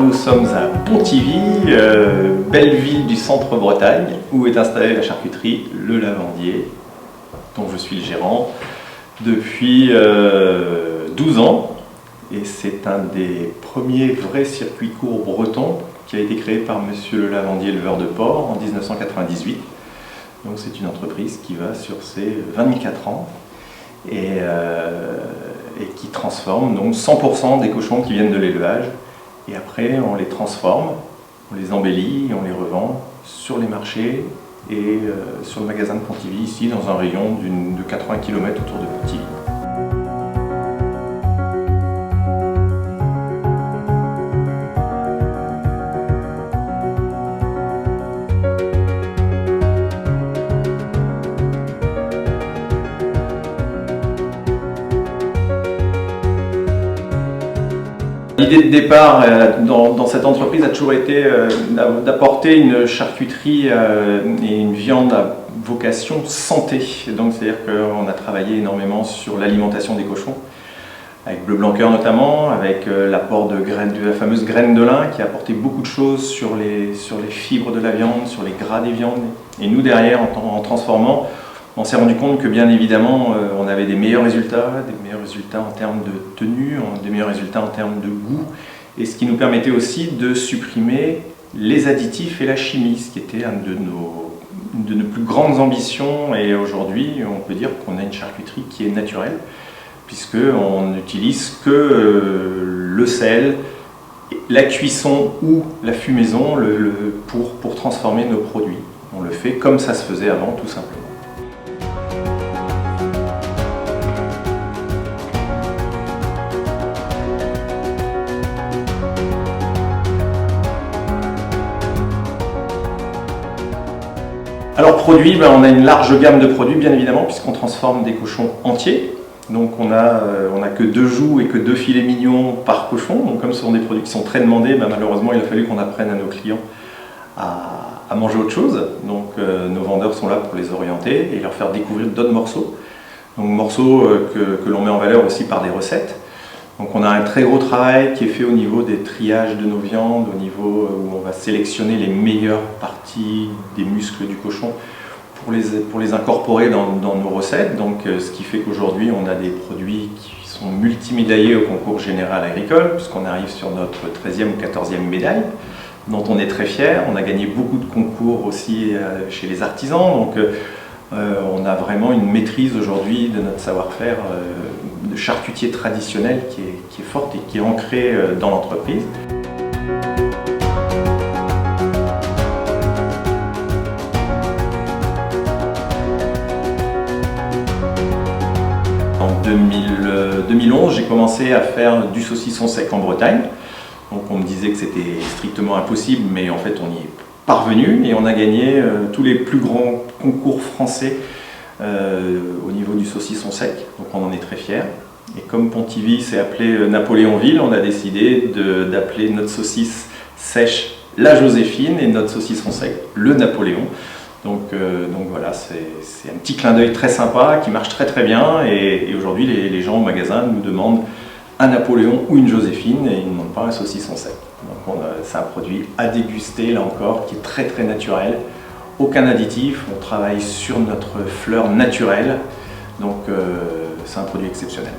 nous sommes à Pontivy, belle ville du centre-Bretagne, où est installée la charcuterie Le Lavandier, dont je suis le gérant depuis 12 ans. Et c'est un des premiers vrais circuits courts bretons qui a été créé par monsieur Le Lavandier, éleveur de porc, en 1998. Donc c'est une entreprise qui va sur ses 24 ans et qui transforme donc 100% des cochons qui viennent de l'élevage. Et après, on les transforme, on les embellit et on les revend sur les marchés et sur le magasin de Pontivy, ici, dans un rayon de 80 km autour de Pontivy. L'idée de départ dans cette entreprise a toujours été d'apporter une charcuterie et une viande à vocation santé. Donc c'est-à-dire qu'on a travaillé énormément sur l'alimentation des cochons, avec Bleu Blanc Cœur notamment, avec l'apport de la fameuse graine de lin qui a apporté beaucoup de choses sur les fibres de la viande, sur les gras des viandes. Et nous derrière, en transformant, on s'est rendu compte que bien évidemment on avait des meilleurs résultats en termes de tenue, des meilleurs résultats en termes de goût, et ce qui nous permettait aussi de supprimer les additifs et la chimie, ce qui était une de nos plus grandes ambitions. Et aujourd'hui on peut dire qu'on a une charcuterie qui est naturelle, puisqu'on n'utilise que le sel, la cuisson ou la fumaison pour transformer nos produits. On le fait comme ça se faisait avant, tout simplement. Alors produits, on a une large gamme de produits bien évidemment, puisqu'on transforme des cochons entiers. Donc on a que 2 joues et que 2 filets mignons par cochon. Donc comme ce sont des produits qui sont très demandés, malheureusement il a fallu qu'on apprenne à nos clients à manger autre chose. Donc nos vendeurs sont là pour les orienter et leur faire découvrir d'autres morceaux. Donc morceaux que l'on met en valeur aussi par des recettes. Donc on a un très gros travail qui est fait au niveau des triages de nos viandes, au niveau où on va sélectionner les meilleures parties des muscles du cochon pour les incorporer dans nos recettes. Donc ce qui fait qu'aujourd'hui on a des produits qui sont multimédaillés au concours général agricole, puisqu'on arrive sur notre 13e ou 14e médaille, dont on est très fiers. On a gagné beaucoup de concours aussi chez les artisans. Donc on a vraiment une maîtrise aujourd'hui de notre savoir-faire de charcutier traditionnel qui est forte et qui est ancrée dans l'entreprise. En 2011, j'ai commencé à faire du saucisson sec en Bretagne. Donc on me disait que c'était strictement impossible, mais en fait on y est parvenu et on a gagné tous les plus grands concours français au niveau du saucisson sec, donc on en est très fiers. Et comme Pontivy s'est appelé Napoléonville, on a décidé d'appeler notre saucisse sèche la Joséphine et notre saucisson sec le Napoléon. Donc voilà, c'est un petit clin d'œil très sympa qui marche très très bien, et aujourd'hui les gens au magasin nous demandent un Napoléon ou une Joséphine et ils ne demandent pas un saucisson sec. Donc c'est un produit à déguster là encore qui est très très naturel. Aucun additif, on travaille sur notre fleur naturelle, donc c'est un produit exceptionnel.